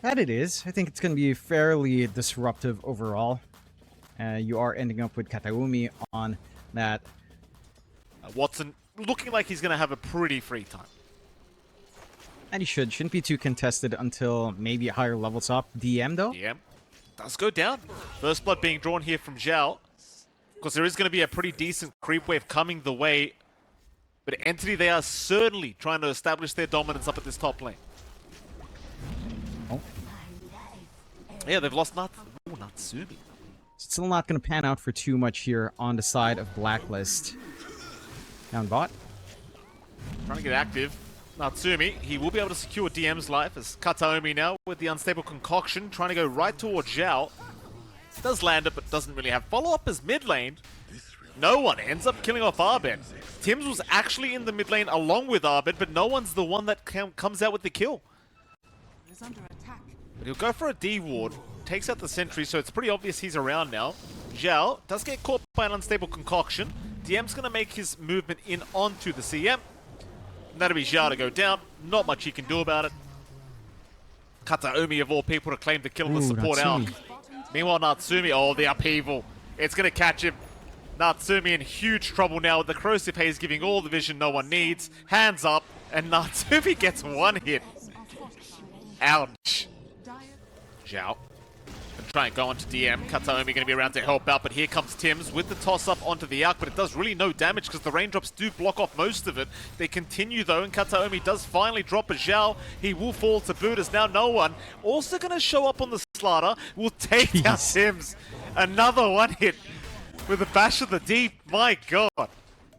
That it is. I think it's going to be fairly disruptive overall. You are ending up with Kataumi on that. Watson looking like he's going to have a pretty free time. And he shouldn't be too contested until maybe higher levels up. DM though? DM does go down. First blood being drawn here from Zhao. Because there is going to be a pretty decent creep wave coming the way. But Entity, they are certainly trying to establish their dominance up at this top lane. Oh. Yeah, they've lost Natsumi. Still not going to pan out for too much here on the side of Blacklist. Down bot. Trying to get active. Natsumi, he will be able to secure DM's life as Kataomi now with the unstable concoction, trying to go right towards Zhao. Does land it, but doesn't really have follow-up as mid lane. No one ends up killing off Arbed. Tims was actually in the mid lane along with Arbed, but no one's the one that comes out with the kill. But he'll go for a D ward, takes out the sentry, so it's pretty obvious he's around now. Zhao does get caught by an unstable concoction. DM's going to make his movement in onto the CM. And that'll be Zhao to go down. Not much he can do about it. Kataomi of all people to claim the kill on the support out. Meanwhile, Natsumi, oh, the upheaval. It's going to catch him. Natsumi in huge trouble now with the corrosive haze giving all the vision no one needs. Hands up, and Natsumi gets one hit. Ouch. Zhao. And try and go onto DM. Kataomi going to be around to help out, but here comes Tims with the toss-up onto the arc, but it does really no damage because the raindrops do block off most of it. They continue though, and Kataomi does finally drop a Zhao. He will fall to boot as now no one. Also going to show up on the Slaughter. Will take down Tims. Another one hit with a bash of the deep. My god.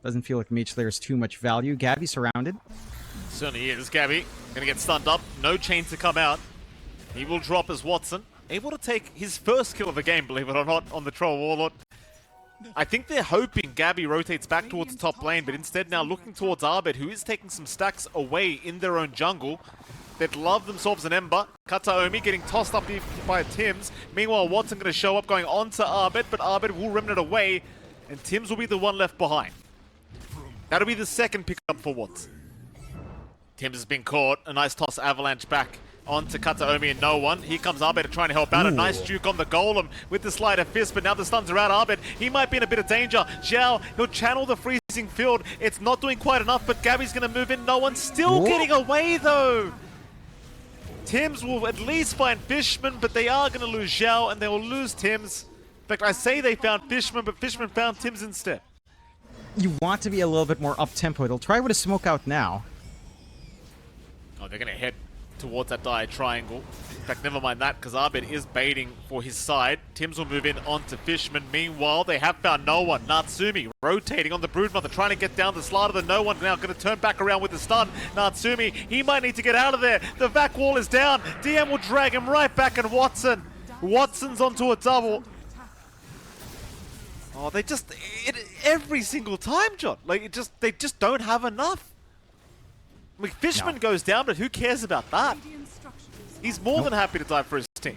Doesn't feel like Mage Slayer's too much value. Gabby surrounded. Certainly is. Gabby going to get stunned up. No chain to come out. He will drop as Watson. Able to take his first kill of the game, believe it or not, on the Troll Warlord. I think they're hoping Gabby rotates back towards the top lane, but instead now looking towards Arbed, who is taking some stacks away in their own jungle. They'd love themselves an Ember. Kataomi getting tossed up by Tims. Meanwhile, Watson going to show up going onto Arbed, but Arbed will remnant away, and Tims will be the one left behind. That'll be the second pickup for Watson. Tims has been caught. A nice toss avalanche back onto Kataomi and no one. Here comes Arbed trying to help out. A nice juke on the Golem with the Sleight of Fist, but now the stuns are out. Arbed, he might be in a bit of danger. Zhao, he'll channel the freezing field. It's not doing quite enough, but Gabby's going to move in. No one's still getting away though. Tims will at least find Fishman, but they are going to lose Zhao and they will lose Tims. In fact, I say they found Fishman, but Fishman found Tims instead. You want to be a little bit more up-tempo. They'll try with a smoke out now. Oh, they're going to head towards that dire triangle. In fact, never mind that, because Arbed is baiting for his side. Tims will move in onto Fishman. Meanwhile, they have found no one. Natsumi rotating on the Broodmother, trying to get down the Slaughter. The no one now going to turn back around with the stun. Natsumi, he might need to get out of there. The vac wall is down. DM will drag him right back, and Watson's onto a double. Oh, they just... every single time, John. Like, they just don't have enough. Like, Fishman goes down, but who cares about that? He's more than happy to die for his team.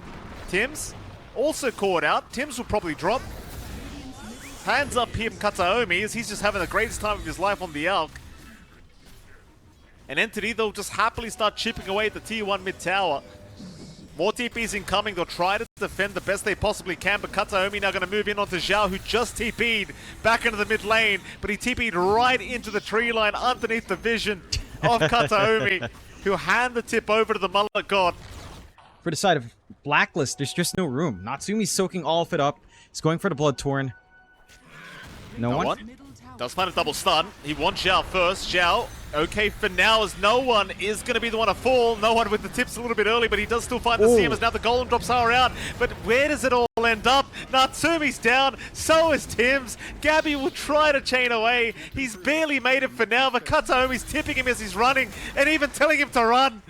Tims, also caught out. Tims will probably drop. Hands up here from Kataomi as he's just having the greatest time of his life on the Elk. And Entity, they'll just happily start chipping away at the Tier 1 mid tower. More TPs incoming. They'll try to defend the best they possibly can, but Kataomi now going to move in onto Zhao, who just TP'd back into the mid lane, but he TP'd right into the tree line underneath the vision of Kataomi, who hand the tip over to the Mullet God. For the side of Blacklist, there's just no room. Natsumi's soaking all of it up. He's going for the Blood Torn. No one? Does find a double stun. He wants Zhao first. Zhao, okay for now, as no one is going to be the one to fall. No one with the tips a little bit early, but he does still find the CM as now the Golem drops are out. But where does it all end up? Natsumi's down, so is Tims. Gabby will try to chain away. He's barely made it for now, but Kataomi's tipping him as he's running and even telling him to run.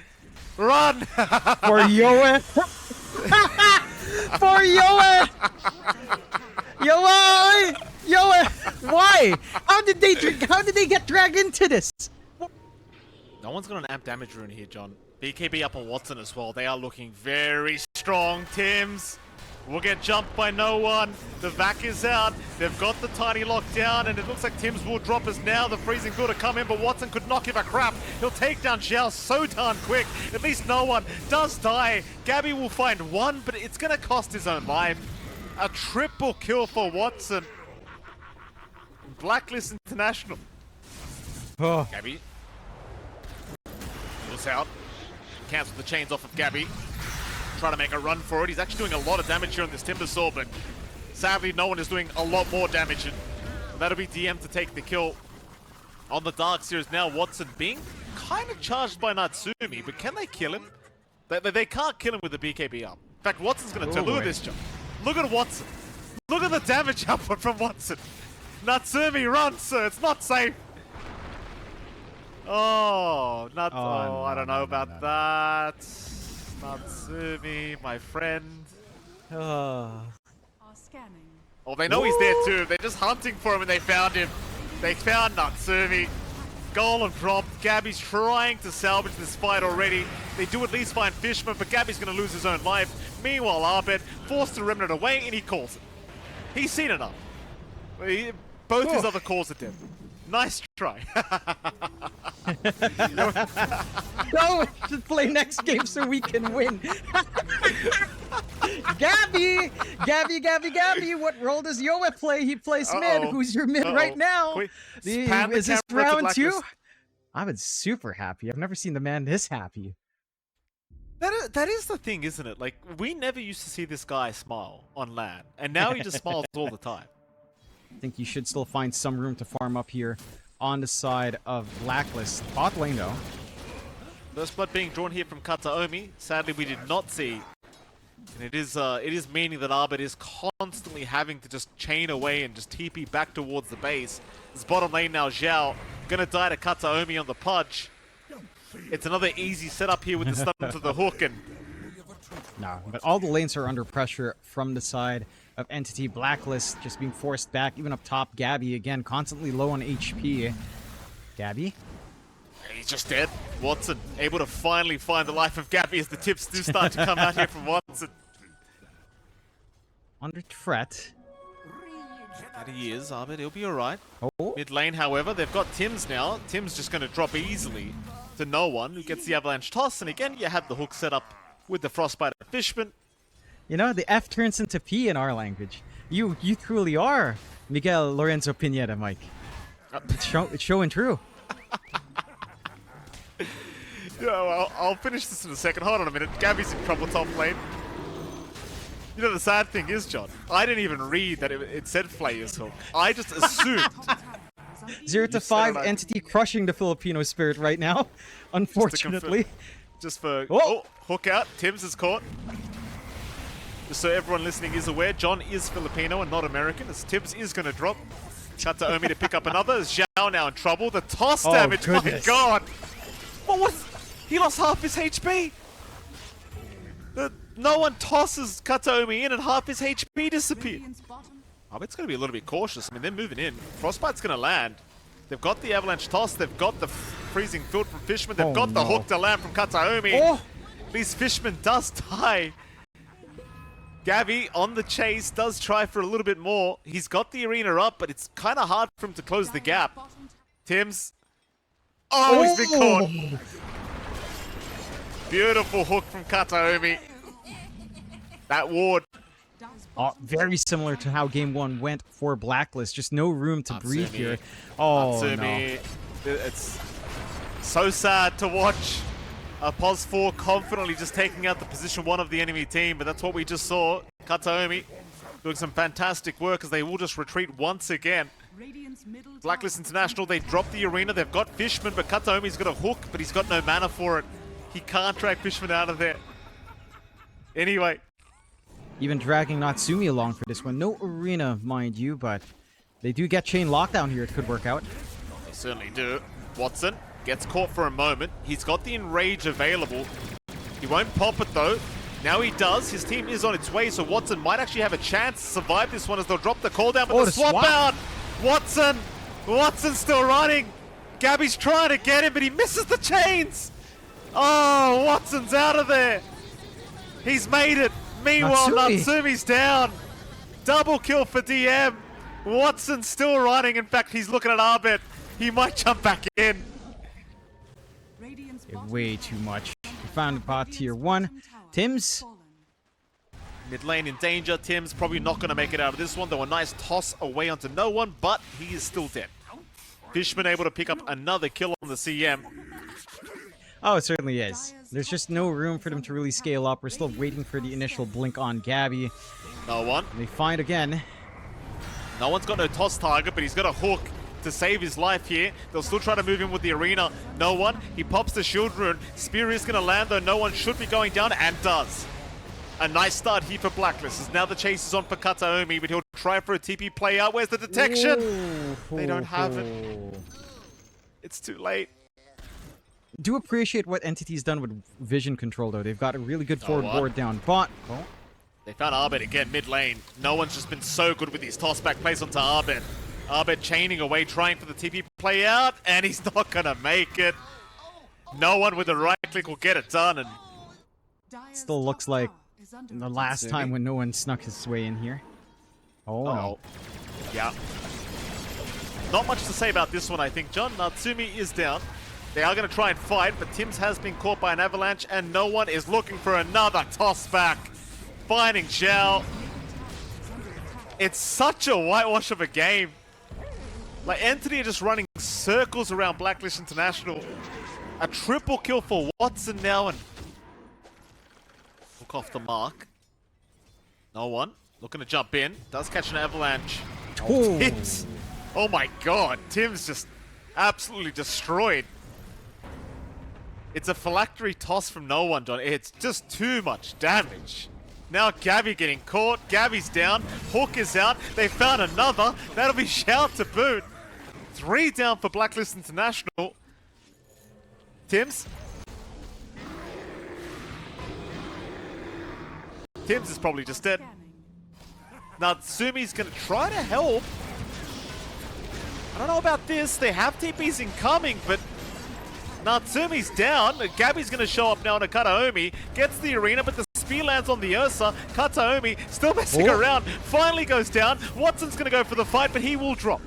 Run! For Yoe! For Yoe! Yoe! Yoe! Why? How did they get dragged into this? No one's got an amp damage rune here, John. BKB up on Watson as well. They are looking very strong, Tims. Will get jumped by no one. The vac is out. They've got the tiny lock down, and it looks like Tim's will drop as now the freezing build to come in, but Watson could not give a crap. He'll take down Zhao so darn quick. At least no one does die. Gabby will find one, but it's going to cost his own life. A triple kill for Watson. Blacklist International. Oh. Gabby. Pulls out. Cancels the chains off of Gabby. Trying to make a run for it. He's actually doing a lot of damage here on this Timber Saw, but sadly no one is doing a lot more damage. And that'll be DM to take the kill on the Dark Series. Now Watson being kind of charged by Natsumi, but can they kill him? They can't kill him with the BKB up. In fact, Watson's going to turn. Look at this jump. Look at Watson. Look at the damage output from Watson. Natsumi, run, sir. It's not safe. Oh, no, I don't know about that. Natsumi, my friend. Oh, they know he's there too. They're just hunting for him and they found him. They found Natsumi. Golem dropped. Gabby's trying to salvage this fight already. They do at least find Fishman, but Gabby's going to lose his own life. Meanwhile, Abed forced the Remnant away and he calls it. He's seen enough. Both his other calls are dead. Nice try. no, just play next game so we can win. Gabby, what role does Yoa play? He plays mid. Who's your mid right now? Is this round 2? I'm super happy. I've never seen the man this happy. That is the thing, isn't it? Like, we never used to see this guy smile on LAN, and now he just smiles all the time. I think you should still find some room to farm up here on the side of Blacklist. Bot lane, though. First blood being drawn here from Kataomi. Sadly, we did not see. And it is meaning that Abed is constantly having to just chain away and just TP back towards the base. This bottom lane now, Zhao, gonna die to Kataomi on the Pudge. It's another easy setup here with the stun to the hook, and no, but all the lanes are under pressure from the side of Entity. Blacklist just being forced back, even up top. Gabby again, constantly low on HP. Gabby? He's just dead. Watson able to finally find the life of Gabby as the tips do start to come out here from Watson. Under threat. That he is, Ahmed. He'll be alright. Oh. Mid lane, however, they've got Tim's now. Tim's just going to drop easily to no one, who gets the avalanche toss. And again, you had the hook set up with the Frostbite Fishman. You know, the F turns into P in our language. You truly are Miguel Lorenzo Pineda, Mike. It's showing true. Yeah, well, I'll finish this in a second. Hold on a minute. Gabby's in trouble top lane. You know, the sad thing is, John, I didn't even read that it said Flayer's hook. I just assumed. 0 to 5, Entity crushing the Filipino spirit right now, unfortunately. Just for... Oh, hook out. Tim's is caught. Just so everyone listening is aware, John is Filipino and not American, as Tibbs is going to drop. Cut to Omi to pick up another. Zhao now in trouble. The toss damage, my god! What was... He lost half his HP! No one tosses Kataomi in and half his HP disappeared. It's going to be a little bit cautious. I mean, they're moving in. Frostbite's going to land. They've got the avalanche toss. They've got the freezing field from Fishman. They've got the hook to land from Kataomi. At least Fishman does die. Gabby on the chase does try for a little bit more. He's got the arena up, but it's kind of hard for him to close the gap. Tim's. Oh, he's been caught. Beautiful hook from Kataomi. That ward. Very similar to how game 1 went for Blacklist. Just no room to breathe here. Oh, Natsumi. No. It's so sad to watch. Pos 4 confidently just taking out the position 1 of the enemy team, but that's what we just saw. Kataomi doing some fantastic work as they will just retreat once again. Blacklist International, they dropped the arena. They've got Fishman, but Kataomi's got a hook, but he's got no mana for it. He can't drag Fishman out of there. Anyway. Even dragging Natsumi along for this one. No arena, mind you, but they do get chain lockdown here. It could work out. They certainly do. Watson gets caught for a moment. He's got the Enrage available. He won't pop it though. Now he does. His team is on its way, so Watson might actually have a chance to survive this one as they'll drop the call down, but the swap out! Watson's still running! Gabby's trying to get him, but he misses the chains! Oh, Watson's out of there! He's made it! Meanwhile, Natsumi's down. Double kill for DM. Watson's still running. In fact, he's looking at Arbit. He might jump back in. Way too much. We found bot tier 1. Tims. Mid lane in danger. Tim's probably not going to make it out of this one. Though a nice toss away onto no one, but he is still dead. Fishman able to pick up another kill on the CM. Oh, it certainly is. There's just no room for them to really scale up. We're still waiting for the initial blink on Gabby. No one. And they find again. No one's got no toss target, but he's got a hook to save his life here. They'll still try to move him with the arena. No one. He pops the shield rune. Spear is going to land, though. No one should be going down, and does. A nice start here for Blacklist. As now the chase is on for Kataomi, but he'll try for a TP play out. Where's the detection? Ooh, they don't have it. It's too late. Do appreciate what Entity's done with vision control, though. They've got a really good forward board down bot. Oh. They found Arbit again mid lane. No one's just been so good with these toss back plays onto Arbit. Arbit chaining away, trying for the TP play out, and he's not gonna make it. No one with the right click will get it done, and still looks like the last time when no one snuck his way in here. Oh no. Yeah. Not much to say about this one, I think, John. Natsumi is down. They are going to try and fight, but Tims has been caught by an avalanche, and no one is looking for another toss back. Finding Zhao. It's such a whitewash of a game. Like, Entity are just running circles around Blacklist International. A triple kill for Watson now, and look off the mark. No one. Looking to jump in. Does catch an avalanche. Oh. Tims. Oh my god. Tims just absolutely destroyed. It's a phylactery toss from no one, John. It's just too much damage. Now Gabby getting caught. Gabby's down. Hook is out. They found another. That'll be Shout to boot. 3 down for Blacklist International. Tims. Tims is probably just dead. Natsumi's going to try to help. I don't know about this. They have TPs incoming, but Natsumi's down. Gabby's going to show up now on a Kataomi. Gets the arena, but the spear lands on the Ursa. Kataomi still messing around. Finally goes down. Watson's going to go for the fight, but he will drop.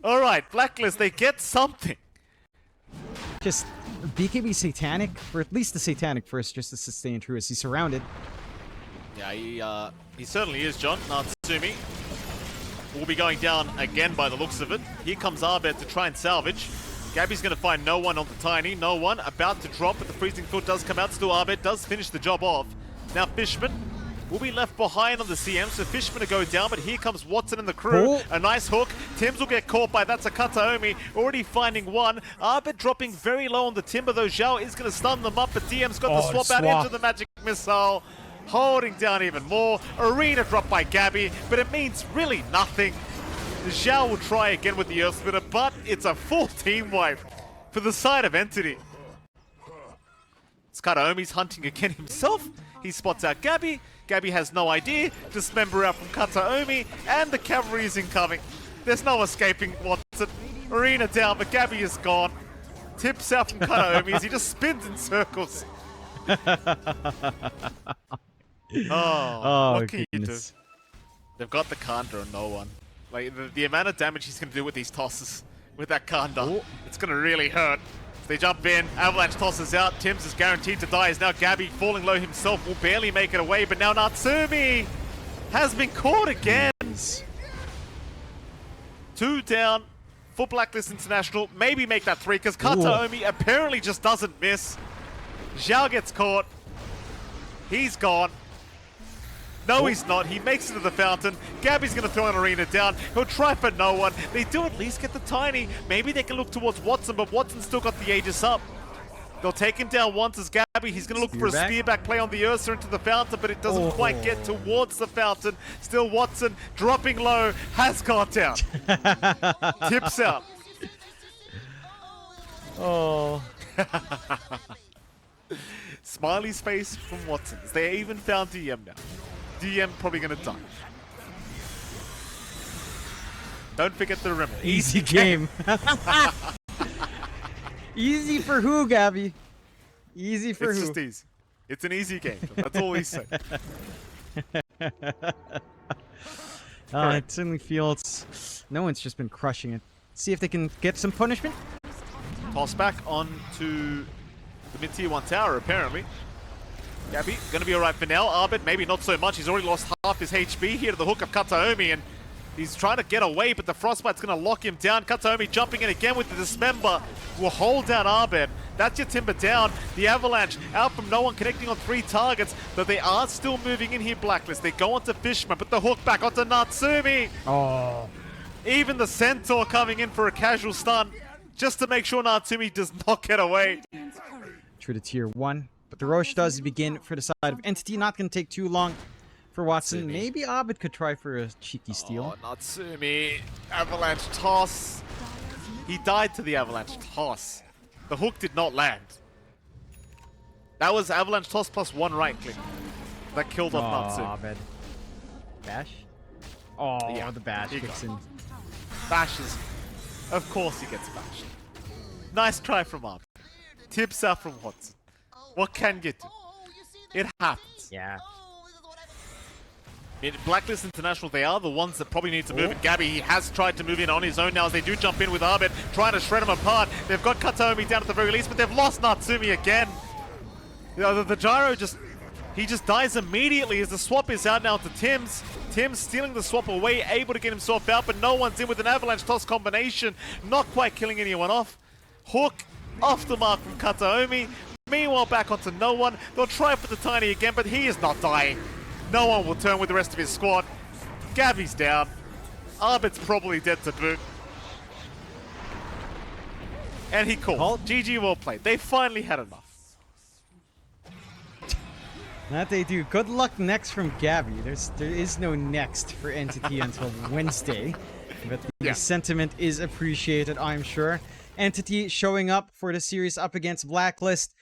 All right, Blacklist, they get something. Just BKB Satanic, or at least the Satanic first, just to sustain true as he's surrounded. Yeah, he certainly is, John. Natsumi will be going down again by the looks of it. Here comes Arbet to try and salvage. Gabby's going to find no one on the Tiny. No one about to drop, but the freezing foot does come out. Still Arbet does finish the job off. Now Fishman will be left behind on the CM, so Fishman to go down, but here comes Watson and the crew. A nice hook. Tims will get caught by that's a Kataomi, already finding one. Arbet dropping very low on the timber, though Zhao is going to stun them up, but DM's got the swap out into the magic missile. Holding down even more. Arena dropped by Gabby, but it means really nothing. Zhao will try again with the Earth Splitter, but it's a full team wipe for the side of Entity. Kataomi's hunting again himself. He spots out Gabby. Gabby has no idea. Dismember out from Kataomi, and the cavalry is incoming. There's no escaping Watson. Arena down, but Gabby is gone. Tips out from Kataomi as he just spins in circles. What can you do? They've got the Kanda on no one. Like, the amount of damage he's going to do with these tosses, with that Kanda, it's going to really hurt. So they jump in, Avalanche tosses out, Tims is guaranteed to die, as now Gabby, falling low himself, will barely make it away, but now Natsumi has been caught again. 2 down for Blacklist International, maybe make that 3, because Kataomi apparently just doesn't miss. Zhao gets caught. He's gone. No, he's not. He makes it to the fountain. Gabby's going to throw an arena down. He'll try for no one. They do at least get the Tiny. Maybe they can look towards Watson, but Watson's still got the Aegis up. They'll take him down once as Gabby. He's going to look for a spear back play on the Ursa into the fountain, but it doesn't quite get towards the fountain. Still Watson dropping low. Has gone down. Tips out. Smiley's face from Watson. They even found DM now. DM probably going to die. Don't forget the rim. Easy game. Easy for who, Gabby? Easy for who? It's just easy. It's an easy game. That's all he's saying. It certainly feels no one's just been crushing it. See if they can get some punishment. Toss back onto the mid-tier 1 tower, apparently. Gabby, gonna be alright for now. Arbit, maybe not so much. He's already lost half his HP here to the hook of Kataomi, and he's trying to get away, but the Frostbite's gonna lock him down. Kataomi jumping in again with the Dismember will hold down Arbit. That's your Timber down. The Avalanche out from no one, connecting on 3 targets, but they are still moving in here, Blacklist. They go onto Fishman, but the hook back onto Natsumi. Oh. Even the Centaur coming in for a casual stun, just to make sure Natsumi does not get away. True to tier 1. But the Roche does begin for the side of Entity. Not going to take too long for Watson. Maybe Abed could try for a cheeky steal. Oh, Natsumi. Avalanche toss. He died to the Avalanche toss. The hook did not land. That was Avalanche toss plus 1 right click. That killed off Natsumi. Abed. Bash? Oh, yeah, the bash kicks in. Bashes. Of course he gets bashed. Nice try from Abed. Tips out from Watson. What can you do? It happens. Yeah. Blacklist International, they are the ones that probably need to move in. Gabby, he has tried to move in on his own now as they do jump in with Arbit, trying to shred him apart. They've got Kataomi down at the very least, but they've lost Natsumi again. You know, the Gyro he just dies immediately as the swap is out now to Tim's. Tim's stealing the swap away, able to get himself out, but no one's in with an Avalanche toss combination. Not quite killing anyone off. Hook off the mark from Kataomi. Meanwhile, back onto no one. They'll try for the Tiny again, but he is not dying. No one will turn with the rest of his squad. Gabby's down. Arbit's probably dead to boot. And he called. GG, well played. They finally had enough. That they do. Good luck next from Gabby. There is no next for Entity until Wednesday. But the sentiment is appreciated, I'm sure. Entity showing up for the series up against Blacklist.